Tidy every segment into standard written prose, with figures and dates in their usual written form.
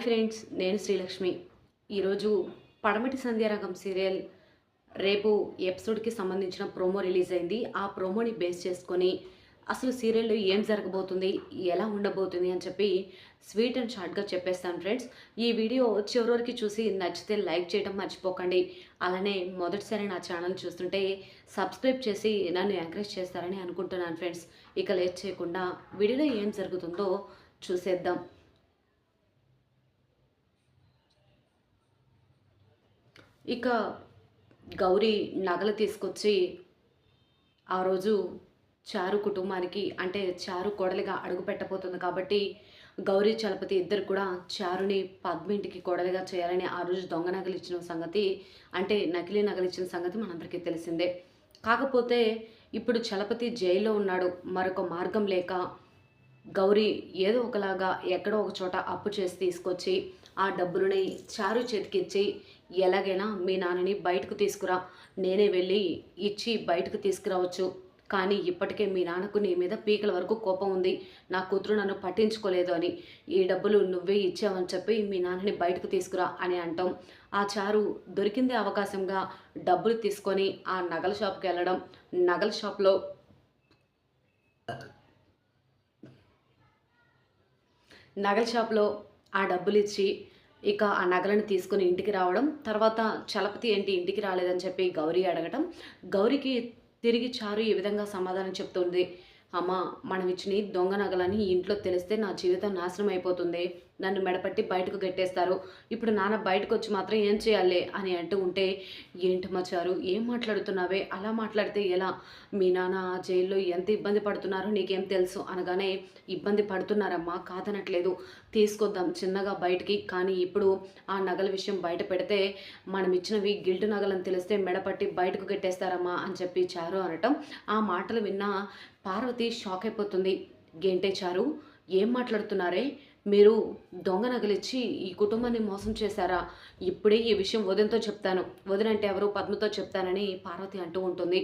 Friends, నేను శ్రీలక్ష్మి. ఈరోజు పడమటి సంధ్యారాగం సీరియల్ రేపు ఎపిసోడ్కి సంబంధించిన ప్రోమో రిలీజ్ అయింది. ఆ ప్రోమోని బేస్ చేసుకొని అసలు సీరియల్లో ఏం జరగబోతుంది, ఎలా ఉండబోతుంది అని చెప్పి స్వీట్ అండ్ షార్ట్గా చెప్పేస్తాను ఫ్రెండ్స్. ఈ వీడియో చివరి వరకు చూసి నచ్చితే లైక్ చేయడం మర్చిపోకండి. అలానే మొదటిసారి నా ఛానల్ చూస్తుంటే సబ్స్క్రైబ్ చేసి నన్ను ఎంకరేజ్ చేస్తారని అనుకుంటున్నాను ఫ్రెండ్స్. ఇక లేట్ చేయకుండా వీడియోలో ఏం జరుగుతుందో చూసేద్దాం. ఇక గౌరీ నగలు తీసుకొచ్చి ఆ రోజు చారు కుటుంబానికి, అంటే చారు కోడలిగా అడుగు పెట్టబోతుంది కాబట్టి గౌరీ చలపతి ఇద్దరు కూడా చారుని పద్మింటికి కోడలిగా చేయాలని ఆ రోజు దొంగ నగలు ఇచ్చిన సంగతి, అంటే నకిలీ నగలు ఇచ్చిన సంగతి మనందరికీ తెలిసిందే. కాకపోతే ఇప్పుడు చలపతి జైల్లో ఉన్నాడు. మరొక మార్గం లేక గౌరీ ఏదో ఒకలాగా ఎక్కడో ఒక చోట అప్పు చేసి తీసుకొచ్చి ఆ డబ్బులని చారు చేతికిచ్చి, ఎలాగైనా మీ నాన్నని బయటకు తీసుకురా, నేనే వెళ్ళి ఇచ్చి బయటకు తీసుకురావచ్చు, కానీ ఇప్పటికే మీ నాన్నకు నీ మీద పీకల వరకు కోపం ఉంది, నా కూతురు నన్ను పట్టించుకోలేదు అని, ఈ డబ్బులు నువ్వే ఇచ్చావని చెప్పి మీ నాన్నని బయటకు తీసుకురా అని అంటాం. ఆ చారు దొరికిందే అవకాశంగా డబ్బులు తీసుకొని ఆ నగల షాప్కి వెళ్ళడం, నగల షాప్లో ఆ డబ్బులు ఇచ్చి ఇక ఆ నగలను తీసుకుని ఇంటికి రావడం. తర్వాత చలపతి ఏంటి ఇంటికి రాలేదని చెప్పి గౌరీ అడగటం. గౌరీకి తిరిగి చారు ఈ విధంగా సమాధానం చెప్తుంది. అమ్మ, మనం ఇచ్చిన దొంగ నగలని ఇంట్లో తెలిస్తే నా జీవితం నాశనం అయిపోతుంది, నన్ను మెడపట్టి బయటకు గట్టేస్తారు, ఇప్పుడు నాన్న బయటకు వచ్చి మాత్రం ఏం చేయాలి అని అంటూ ఉంటే, ఏంటమ్మా చారు ఏం మాట్లాడుతున్నావే, అలా మాట్లాడితే ఎలా, మీ నాన్న జైల్లో ఎంత ఇబ్బంది పడుతున్నారో నీకేం తెలుసు అనగానే, ఇబ్బంది పడుతున్నారమ్మా, కాదనట్లేదు, తీసుకొద్దాం చిన్నగా బయటికి, కానీ ఇప్పుడు ఆ నగల విషయం బయట పెడితే మనం ఇచ్చినవి గిల్టు నగలని తెలిస్తే మెడపట్టి బయటకు గట్టేస్తారమ్మా అని చెప్పి చారు అనటం. ఆ మాటలు విన్న పార్వతి షాక్ అయిపోతుంది. గేంటే చారు, ఏం మాట్లాడుతున్నారే, మీరు దొంగ నగలిచ్చి ఈ కుటుంబాన్ని మోసం చేశారా, ఇప్పుడే ఈ విషయం వదినతో చెప్తాను, వదినంటే ఎవరు, పద్మతో చెప్తానని పార్వతి అంటూ ఉంటుంది.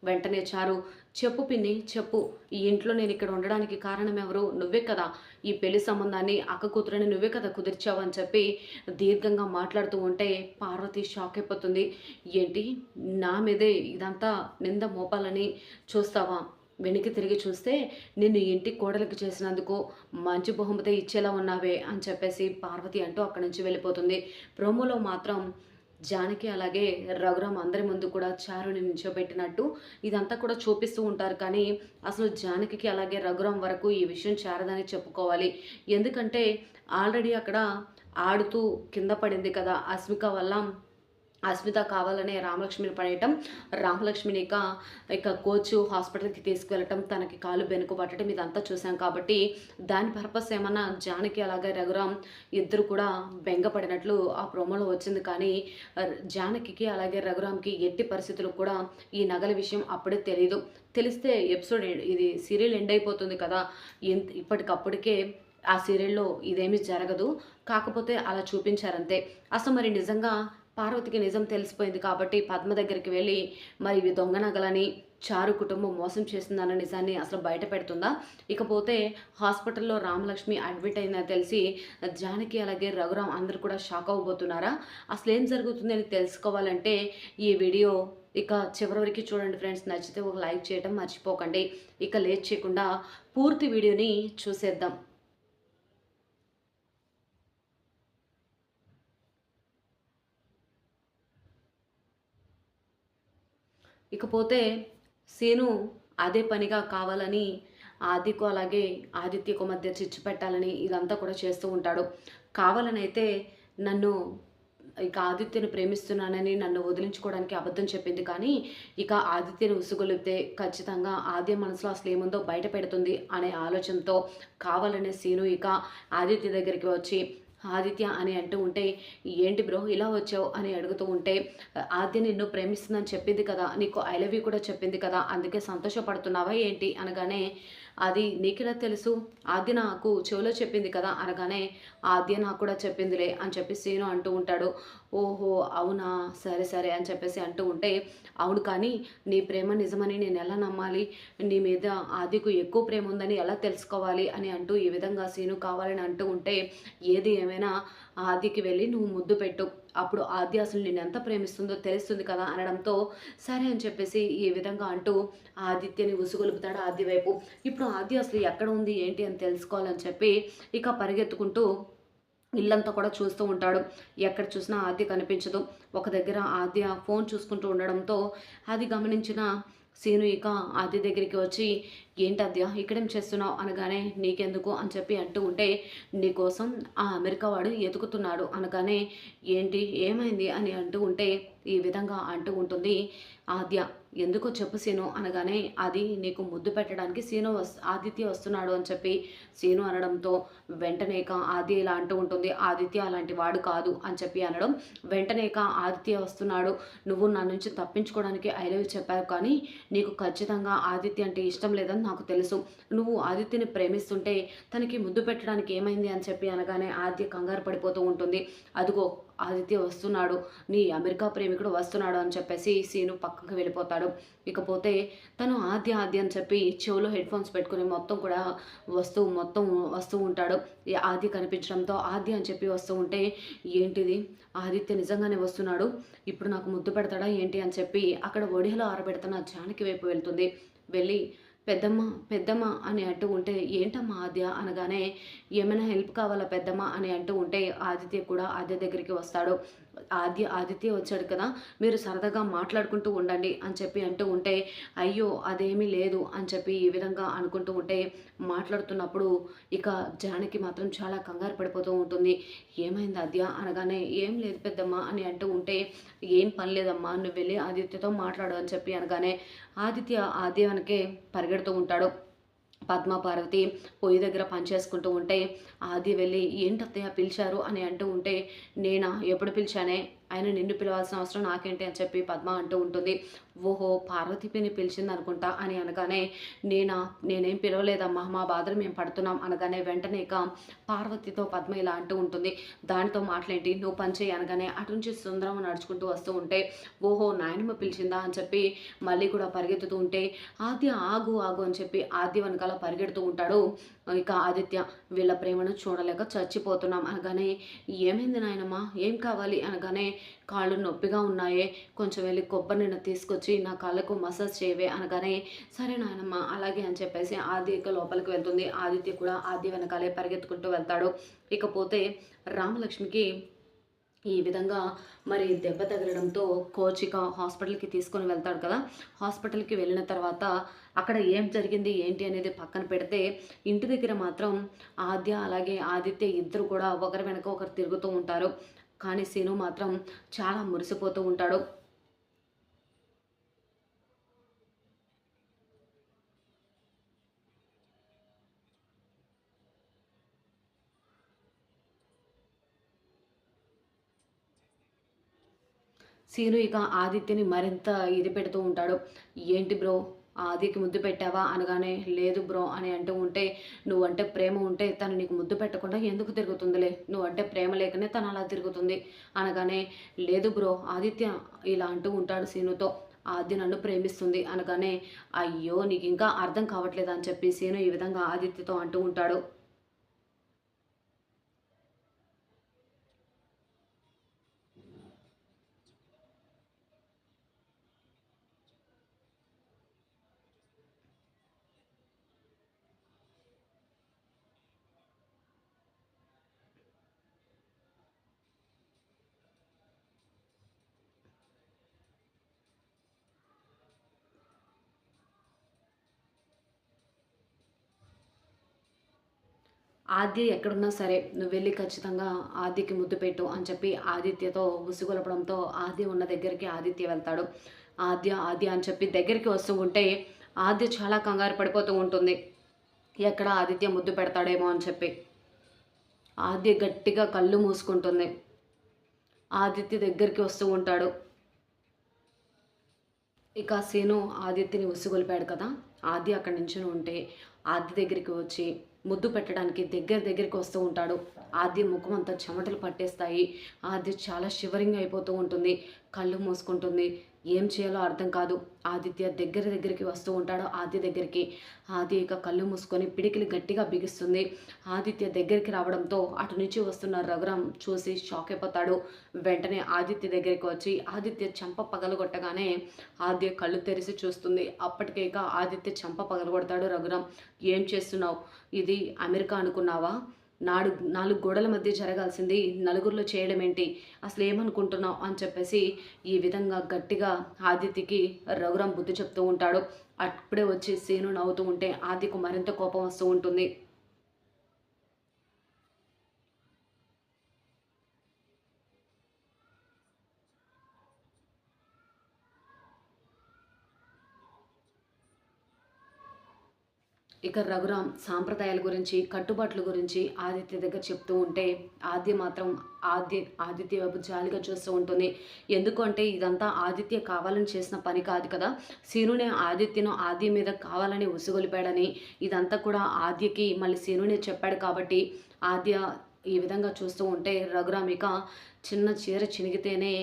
వెంటనే చారు, చెప్పు పిన్ని చెప్పు, ఈ ఇంట్లో నేను ఇక్కడ ఉండడానికి కారణం ఎవరు, నువ్వే కదా, ఈ పెళ్లి సంబంధాన్ని అక్క కూతురని నువ్వే కదా కుదిర్చావు అని చెప్పి దీర్ఘంగా మాట్లాడుతూ ఉంటే పార్వతి షాక్ అయిపోతుంది. ఏంటి, నా మీదే ఇదంతా నింద మోపాలని చూస్తావా, వెనక్కి తిరిగి చూస్తే నిన్ను ఇంటి కోడలికి చేసినందుకు మంచి బహుమతి ఇచ్చేలా ఉన్నావే అని చెప్పేసి పార్వతి అంటూ అక్కడి నుంచి వెళ్ళిపోతుంది. ప్రోమోలో మాత్రం జానకి అలాగే రఘురామ్ అందరి ముందు కూడా చారుని నిల్చోబెట్టినట్టు ఇదంతా కూడా చూపిస్తూ ఉంటారు. కానీ అసలు జానకి అలాగే రఘురామ్ వరకు ఈ విషయం చేరదని చెప్పుకోవాలి. ఎందుకంటే ఆల్రెడీ అక్కడ ఆడుతూ కింద పడింది కదా అస్మిక వల్ల. అస్మిత కావాలనే రామలక్ష్మిని పడేయటం, రామలక్ష్మిని ఇక కోచ్ హాస్పిటల్కి తీసుకువెళ్ళటం, తనకి కాలు బెనుకు పట్టడం, ఇదంతా చూసాం కాబట్టి దాని పర్పస్ ఏమన్నా జానకి అలాగే రఘురామ్ ఇద్దరు కూడా బెంగపడినట్లు ఆ ప్రోమోలో వచ్చింది. కానీ జానకి అలాగే రఘురామ్కి ఎట్టి పరిస్థితులు కూడా ఈ నగల విషయం అప్పుడే తెలియదు. తెలిస్తే ఎపిసోడ్ ఇది సీరియల్ ఎండ్ అయిపోతుంది కదా, ఇప్పటికప్పటికే ఆ సీరియల్లో ఇదేమీ జరగదు. కాకపోతే అలా చూపించారంతే. అసలు మరి నిజంగా పార్వతికి నిజం తెలిసిపోయింది కాబట్టి పద్మ దగ్గరికి వెళ్ళి మరి ఇవి దొంగ నగలని చారు కుటుంబం మోసం చేస్తుందన్న నిజాన్ని అసలు బయట పెడుతుందా? ఇకపోతే హాస్పిటల్లో రామలక్ష్మి అడ్మిట్ అయిందని తెలిసి జానకి అలాగే రఘురామ్ అందరూ కూడా షాక్ అవ్వబోతున్నారా? అసలు ఏం జరుగుతుంది అని తెలుసుకోవాలంటే ఈ వీడియో ఇక చివరి వరకు చూడండి ఫ్రెండ్స్. నచ్చితే ఒక లైక్ చేయడం మర్చిపోకండి. ఇక లేట్ చేయకుండా పూర్తి వీడియోని చూసేద్దాం. ఇకపోతే సీను అదే పనిగా కావాలని ఆదికు అలాగే ఆదిత్యకు మధ్య చిచ్చు పెట్టాలని ఇదంతా కూడా చేస్తూ ఉంటాడు. కావాలని అయితే నన్ను ఇక ఆదిత్యను ప్రేమిస్తున్నానని నన్ను వదిలించుకోవడానికి అబద్ధం చెప్పింది. కానీ ఇక ఆదిత్యను ఉసుగొలిపితే ఖచ్చితంగా ఆద్య మనసులో అసలు ఏముందో బయట పెడుతుంది అనే ఆలోచనతో కావాలనే సీను ఇక ఆదిత్య దగ్గరికి వచ్చి ఆదిత్య అని అంటూ ఉంటే, ఏంటి బ్రో ఇలా వచ్చావు అని అడుగుతూ ఉంటే, ఆద్య నిన్ను ప్రేమిస్తుందని చెప్పింది కదా, నీకు ఐ లవ్ యూ కూడా చెప్పింది కదా, అందుకే సంతోషపడుతున్నావా ఏంటి అనగానే అది నీకెలా తెలుసు? ఆద్య నాకు చెవిలో చెప్పింది కదా అనగానే, ఆద్య నాకు కూడా చెప్పిందిలే అని చెప్పి సీను అంటూ ఉంటాడు. ఓహో! అవునా? సరే, సరే అని చెప్పేసి అంటూ ఉంటే, అవును కానీ నీ ప్రేమ నిజమని నేనెలా నమ్మాలి? నీ మీద ఆద్యకు ఎక్కువ ప్రేమ ఉందని ఎలా తెలుసుకోవాలి? అని అంటూ ఈ విధంగా సీను కావాలని అంటూ ఉంటే, ఏది ఏమైనా ఆద్యకి వెళ్ళి నువ్వు ముద్దు పెట్టు. అప్పుడు ఆద్య అసలు నిన్నెంత ప్రేమిస్తుందో తెలుస్తుంది కదా అనడంతో, సరే అని చెప్పేసి ఈ విధంగా అంటూ ఆదిత్యని ఉసుగొలుపుతాడు ఆద్య వైపు. ఇప్పుడు ఆద్య అసలు ఎక్కడ ఉంది ఏంటి అని తెలుసుకోవాలని చెప్పి ఇక పరిగెత్తుకుంటూ ఇల్లంతా కూడా చూస్తూ ఉంటాడు. ఎక్కడ చూసినా ఆద్య కనిపించదు. ఒక దగ్గర ఆద్య ఫోన్ చూసుకుంటూ ఉండడంతో అది గమనించిన సీను ఇక ఆద్య దగ్గరికి వచ్చి, "ఏంటి ఆద్య ఇక్కడేం చేస్తున్నావు?" అనగానే, "నీకెందుకు?" అని చెప్పి అంటూ ఉంటే, "నీకోసం ఆ అమెరికా వాడు ఎతుకుతున్నాడు" అనగానే, "ఏంటి ఏమైంది?" అని అంటూ ఉంటే ఈ విధంగా అంటూ ఉంటుంది ఆద్య. "ఎందుకో చెప్పు సీను" అనగానే, "అది నీకు ముద్దు పెట్టడానికి ఆదిత్య వస్తున్నాడు" అని చెప్పి సీను అనడంతో వెంటనే ఇక ఆద్య ఇలా అంటూ ఉంటుంది, "ఆదిత్య అలాంటి వాడు కాదు" అని చెప్పి అనడం, వెంటనే ఇక ఆదిత్య వస్తున్నాడు. "నువ్వు నా నుంచి తప్పించుకోవడానికి ఐ లవ్ యూ చెప్పావు కానీ నీకు ఖచ్చితంగా ఆదిత్య అంటే ఇష్టం లేదని నాకు తెలుసు. నువ్వు ఆదిత్యని ప్రేమిస్తుంటే తనకి ముద్దు పెట్టడానికి ఏమైంది?" అని చెప్పి అనగానే ఆద్య కంగారు పడిపోతూ ఉంటుంది. "అదిగో ఆదిత్య వస్తున్నాడు. నీ అమెరికా ప్రేమికుడు వస్తున్నాడు" అని చెప్పేసి సీను పక్కకి వెళ్ళిపోతాడు. ఇకపోతే తను ఆద్య, ఆద్య అని చెప్పి చెవిలో హెడ్‌ఫోన్స్ పెట్టుకొని మొత్తం వస్తూ ఉంటాడు. ఆద్య కనిపించడంతో ఆద్య అని చెప్పి వస్తూ ఉంటే, ఏంటిది ఆదిత్య నిజంగానే వస్తున్నాడు. ఇప్పుడు నాకు ముద్దు పెడతాడా ఏంటి అని చెప్పి అక్కడ ఒడిలో ఆరబెడుతున్న జానకి వైపు వెళ్తుంది. వెళ్ళి, "పెద్దమ్మ, పెద్దమ్మ" అని అంటూ ఉంటే, "ఏంటమ్మా ఆద్య?" అనగానే, "ఏమైనా హెల్ప్ కావాలా పెద్దమ్మ?" అని అంటూ ఉంటే ఆదిత్య కూడా ఆద్య దగ్గరికి వస్తాడు. ఆదిత్య వచ్చాడు కదా! మీరు సరదాగా మాట్లాడుకుంటూ ఉండండి అని చెప్పి అంటూ ఉంటే, "అయ్యో! అదేమీ లేదు" అని చెప్పి ఈ విధంగా అనుకుంటూ ఉంటే, మాట్లాడుతున్నప్పుడు ఇక జానకి మాత్రం చాలా కంగారు పడిపోతూ ఉంటుంది. "ఏమైంది ఆద్య?" అనగానే, "ఏం లేదు పెద్దమ్మ" అని అంటూ ఉంటే, "ఏం పని లేదమ్మా నువ్వు వెళ్ళి ఆదిత్యతో మాట్లాడు" అని చెప్పి అనగానే, ఆదిత్య ఆద్య వెనకే పరిగెడుతూ ఉంటాడు. పద్మ, పార్వతి పొయ్యి దగ్గర పని చేసుకుంటూ ఉంటే, ఆది వెళ్ళి, "ఏంటత్తయ్య పిలిచారు?" అని అంటూ ఉంటే, "నేనా? ఎప్పుడు పిలిచానే? అయినా నిన్ను పిలవాల్సిన అవసరం నాకేంటి?" అని చెప్పి పద్మ అంటూ ఉంటుంది. "ఓహో! పార్వతి పిన్ని పిలిచిందనుకుంటా" అని అనగానే, "నేనా? నేనేం పిలవలేదమ్మా. మా బాధలు మేము పడుతున్నాం" అనగానే వెంటనే ఇక పార్వతితో పద్మ ఇలా అంటూ ఉంటుంది. "దానితో మాటలేంటి? నువ్వు పని చెయ్యి" అనగానే అటు నుంచి సుందరమ్మ నడుచుకుంటూ వస్తూ ఉంటే, "ఓహో! నాయనమ్మ పిలిచిందా?" అని చెప్పి మళ్ళీ కూడా పరిగెత్తుతూ ఉంటే, "ఆద్య ఆగు, ఆగు" అని చెప్పి ఆద్య వెనకాల పరిగెడుతూ ఉంటాడు. ఇక ఆదిత్య, "వీళ్ళ ప్రేమను చూడలేక చచ్చిపోతున్నాం" అనగానే, "ఏమైంది నాయనమ్మ? ఏం కావాలి?" అనగానే, "కాళ్ళు నొప్పిగా ఉన్నాయే, కొంచెం వెళ్ళి కొబ్బరి నూనె తీసుకొచ్చి నా కాళ్ళకు మసాజ్ చేయవే" అనగానే, "సరే నాయనమ్మ అలాగే" అని చెప్పేసి ఆద్య ఇక లోపలికి వెళ్తుంది. ఆదిత్య కూడా ఆద్య వెనకాలే పరిగెత్తుకుంటూ వెళ్తాడు. ఇకపోతే రామలక్ష్మికి ఈ విధంగా మరి దెబ్బ తగలడంతో కోచ్ ఇక హాస్పిటల్‌కి తీసుకొని వెళ్తాడు కదా! హాస్పిటల్‌కి వెళ్ళిన తర్వాత అక్కడ ఏం జరిగింది ఏంటి అనేది పక్కన పెడితే, ఇంటి దగ్గర మాత్రం ఆద్య అలాగే ఆదిత్య ఇద్దరు కూడా ఒకరి వెనక ఒకరు తిరుగుతూ ఉంటారు. కానీ సీను మాత్రం చాలా మురిసిపోతూ ఉంటాడు. సీను ఇక ఆదిత్యని మరింత ఇది పెడుతూ ఉంటాడు. "ఏంటి బ్రో ఆదికి ముద్దు పెట్టావా?" అనగానే, "లేదు బ్రో" అని అంటూ ఉంటే, "నువ్వంటే ప్రేమ ఉంటే తను నీకు ముద్దు పెట్టకుండా ఎందుకు తిరుగుతుందిలే? నువ్వంటే ప్రేమ లేకనే తను అలా తిరుగుతుంది" అనగానే, "లేదు బ్రో ఆదిత్య" ఇలా అంటూ ఉంటాడు సీనుతో. "ఆద్య నన్ను ప్రేమిస్తుంది" అనగానే, "అయ్యో! నీకింకా అర్థం కావట్లేదా?" అని చెప్పి సీను ఈ విధంగా ఆదిత్యతో అంటూ ఉంటాడు. ఆద్య ఎక్కడున్నా సరే నువ్వెళ్ళి ఖచ్చితంగా ఆద్యకి ముద్దు పెట్టు అని చెప్పి ఆదిత్యతో ఉసిగొలపడంతో ఆద్య ఉన్న దగ్గరికి ఆదిత్య వెళ్తాడు. ఆద్య, ఆద్య అని చెప్పి దగ్గరికి వస్తూ ఉంటే ఆద్య చాలా కంగారు పడిపోతూ ఉంటుంది. ఎక్కడ ఆదిత్య ముద్దు పెడతాడేమో అని చెప్పి. ఆద్య గట్టిగా కళ్ళు మూసుకుంటుంది. ఆదిత్య దగ్గరికి వస్తూ ఉంటాడు. ఇక సీను ఆదిత్యని ఉసిగొలిపాడు కదా! ఆద్య అక్కడి నించొని ఉంటే ఆద్య దగ్గరికి వచ్చి ముద్దు పెట్టడానికి దగ్గరికి వస్తూ ఉంటాడు. ఆద్య ముఖం అంతా చెమటలు పట్టేస్తాయి. ఆద్య చాలా షివరింగ్ అయిపోతూ ఉంటుంది. కళ్ళు మూసుకుంటుంది. ఏం చేయాలో అర్థం కాదు. ఆదిత్య దగ్గరికి వస్తూ ఉంటాడు ఆద్య దగ్గరికి. ఆద్య ఇక కళ్ళు మూసుకొని పిడికిలి గట్టిగా బిగిస్తుంది. ఆదిత్య దగ్గరికి రావడంతో అటు నుంచి వస్తున్న రఘురామ్ చూసి షాక్ అయిపోతాడు. వెంటనే ఆదిత్య దగ్గరికి వచ్చి ఆదిత్య చెంప పగలగొట్టగానే ఆద్య కళ్ళు తెరిచి చూస్తుంది. అప్పటికే ఇక ఆదిత్య చెంప పగలగొడతాడు రఘురామ్. ఏం చేస్తున్నావు? ఇది అమెరికా అనుకున్నావా? 4 గోడల మధ్య జరగాల్సింది నలుగురిలో చేయడం ఏంటి? అసలు ఏమనుకుంటున్నావు అని చెప్పేసి ఈ విధంగా గట్టిగా ఆదిత్యకి రఘురామ్ బుద్ధి చెప్తూ ఉంటాడు. అప్పుడే వచ్చి సీను నవ్వుతూ ఉంటే ఆదిత్యకు మరింత కోపం వస్తూ ఉంటుంది. ఇక రఘురామ్ సాంప్రదాయాల గురించి, కట్టుబాట్ల గురించి ఆదిత్య దగ్గర చెప్తూ ఉంటే ఆద్య మాత్రం ఆదిత్య వైపు జాలిగా చూస్తూ ఉంటుంది. ఎందుకంటే ఇదంతా ఆదిత్య కావాలని చేసిన పని కాదు కదా. సీనునే ఆద్య మీద కావాలని ఉసుగొలిపాడని ఇదంతా కూడా ఆద్యకి మళ్ళీ సీనునే చెప్పాడు కాబట్టి ఆద్య ఈ విధంగా చూస్తూ ఉంటే రఘురామ్ ఇక చిన్న చీర చినిగితేనే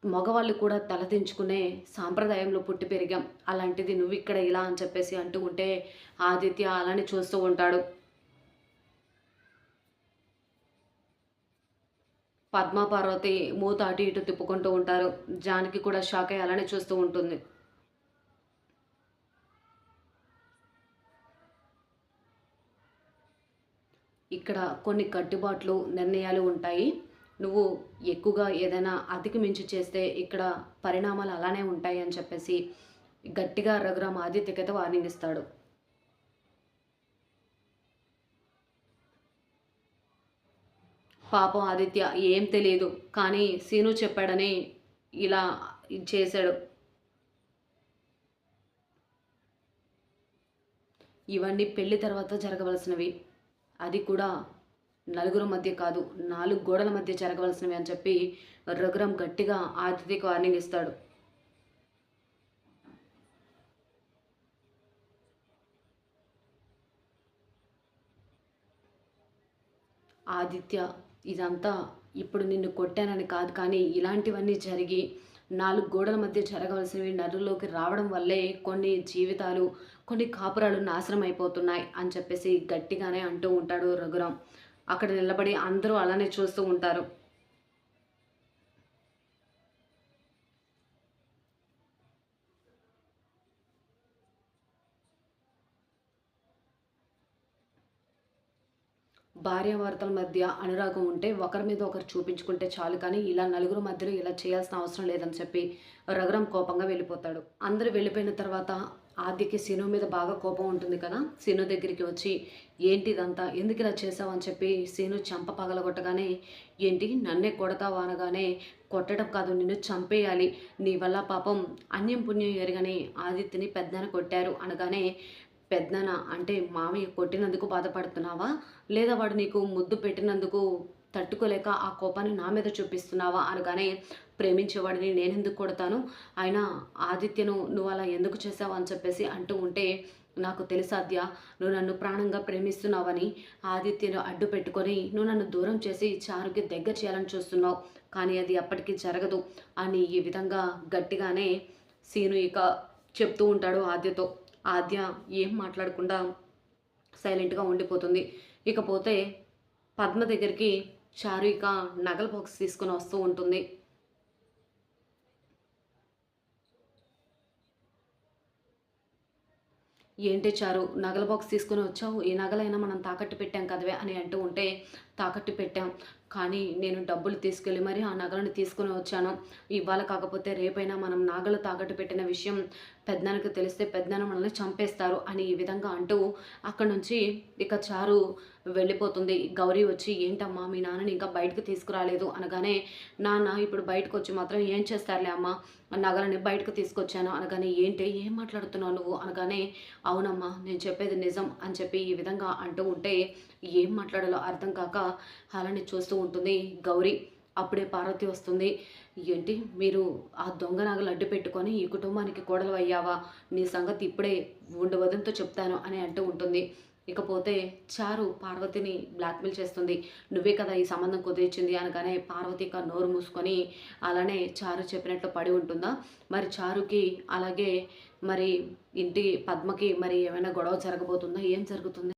మగవాళ్ళు కూడా తలదించుకునే సాంప్రదాయంలో పుట్టి పెరిగాం. అలాంటిది నువ్వు ఇక్కడ ఇలా అని చెప్పేసి అంటూ ఉంటే ఆదిత్య అలానే చూస్తూ ఉంటాడు. పద్మ పార్వతి మూత అటు ఇటు తిప్పుకుంటూ ఉంటారు. జానకి కూడా షాక్ అయ్యి అలానే చూస్తూ ఉంటుంది. ఇక్కడ కొన్ని కట్టుబాట్లు, నిర్ణయాలు ఉంటాయి. నువ్వు ఎక్కువగా ఏదైనా అతికి మించి చేస్తే ఇక్కడ పరిణామాలు అలానే ఉంటాయి అని చెప్పేసి గట్టిగా రఘురామ్ ఆదిత్యకైతే వార్నింగ్ ఇస్తాడు. పాపం ఆదిత్య ఏం తెలియదు కానీ సీను చెప్పాడని ఇలా చేశాడు. ఇవన్నీ పెళ్లి తర్వాత జరగవలసినవి. అది కూడా నలుగురు మధ్య కాదు 4 గోడల మధ్య జరగవలసినవి అని చెప్పి రఘురామ్ గట్టిగా ఆదిత్యకి వార్నింగ్ ఇస్తాడు. ఆదిత్య ఇదంతా ఇప్పుడు నిన్ను కొట్టానని కాదు కానీ ఇలాంటివన్నీ జరిగి 4 గోడల మధ్య జరగవలసినవి నరుల్లోకి రావడం వల్లే కొన్ని జీవితాలు, కొన్ని కాపురాలు నాశనం అయిపోతున్నాయి అని చెప్పేసి గట్టిగానే అంటూ ఉంటాడు రఘురామ్. అక్కడ నిలబడి అందరూ అలానే చూస్తూ ఉంటారు. భార్యాభర్తల మధ్య అనురాగం ఉంటే ఒకరి మీద ఒకరు చూపించుకుంటే చాలు కానీ ఇలా నలుగురు మధ్యలో ఇలా చేయాల్సిన అవసరం లేదని చెప్పి రఘురామ్ కోపంగా వెళ్ళిపోతాడు. అందరూ వెళ్ళిపోయిన తర్వాత ఆద్యకి సీను మీద బాగా కోపం ఉంటుంది కదా. సీను దగ్గరికి వచ్చి ఏంటి ఇదంతా, ఎందుకు ఇలా చేసావు అని చెప్పి సీను చంప పగలగొట్టగానే ఏంటి నన్నే కొడతావా అనగానే కొట్టడం కాదు నిన్ను చంపేయాలి, నీ వల్ల పాపం అన్యం పుణ్యం ఎరగని ఆదిత్యని పెద్దన కొట్టారు అనగానే పెద్దన అంటే మామయ్య కొట్టినందుకు బాధపడుతున్నావా లేదా వాడు నీకు ముద్దు పెట్టినందుకు తట్టుకోలేక ఆ కోపాన్ని నా మీద చూపిస్తున్నావా అనగానే ప్రేమించేవాడిని నేనెందుకు కొడతాను, అయినా ఆదిత్యను నువ్వు అలా ఎందుకు చేసావు అని చెప్పేసి అంటూ ఉంటే నాకు తెలుసాద్య నువ్వు నన్ను ప్రాణంగా ప్రేమిస్తున్నావని ఆదిత్యను అడ్డు పెట్టుకొని నువ్వు నన్ను దూరం చేసి చారుకి దగ్గర చేయాలని చూస్తున్నావు కానీ అది అప్పటికి జరగదు అని ఈ విధంగా గట్టిగానే సీను ఇక చెప్తూ ఉంటాడు ఆద్యతో. ఆద్య ఏం మాట్లాడకుండా సైలెంట్గా ఉండిపోతుంది. ఇకపోతే పద్మ దగ్గరికి చారు ఇక నగల బాక్స్ తీసుకుని వస్తూ ఉంటుంది. ఏంటి చారు నగల బాక్స్ తీసుకుని వచ్చావు, ఈ నగలైనా మనం తాకట్టు పెట్టాం కదవే అని అంటూ ఉంటే తాకట్టు పెట్టాం కానీ నేను డబ్బులు తీసుకెళ్ళి మరి ఆ నగలను తీసుకుని వచ్చాను. ఇవాళ కాకపోతే రేపైనా మనం నగలు తాకట్టు పెట్టిన విషయం పెద్దనాన్నకి తెలిస్తే పెద్దనాన్న మనల్ని చంపేస్తారు అని ఈ విధంగా అంటూ అక్కడి నుంచి ఇక చారు వెళ్ళిపోతుంది. గౌరీ వచ్చి ఏంటమ్మా మీ నాన్నని ఇంకా బయటకు తీసుకురాలేదు అనగానే నాన్న ఇప్పుడు బయటకు వచ్చి మాత్రం ఏం చేస్తారులే అమ్మ, నగలని బయటకు తీసుకొచ్చాను అనగానే ఏంటి ఏం మాట్లాడుతున్నావు నువ్వు అనగానే అవునమ్మా నేను చెప్పేది నిజం అని చెప్పి ఈ విధంగా అంటూ ఉంటే ఏం మాట్లాడాలో అర్థం కాక అలానే చూస్తూ ఉంటుంది గౌరీ. అప్పుడే పార్వతి వస్తుంది. "ఏంటి మీరు ఆ దొంగ నగలు అడ్డు పెట్టుకొని ఈ కుటుంబానికి కోడలివయ్యావా? నీ సంగతి ఇప్పుడే ఉండు వదినతో చెప్తాను" అని అంటూ ఉంటుంది. ఇకపోతే చారు పార్వతిని బ్లాక్‌మెయిల్ చేస్తుంది. "నువ్వే కదా ఈ సంబంధం కుదిర్చింది" అనగానే పార్వతి ఇక నోరు మూసుకొని అలానే చారు చెప్పినట్లు పడి ఉంటుందా? మరి చారుకి అలాగే మరి ఇంటి పద్మకి మరి ఏమైనా గొడవ జరగబోతుందా? ఏం జరుగుతుంది?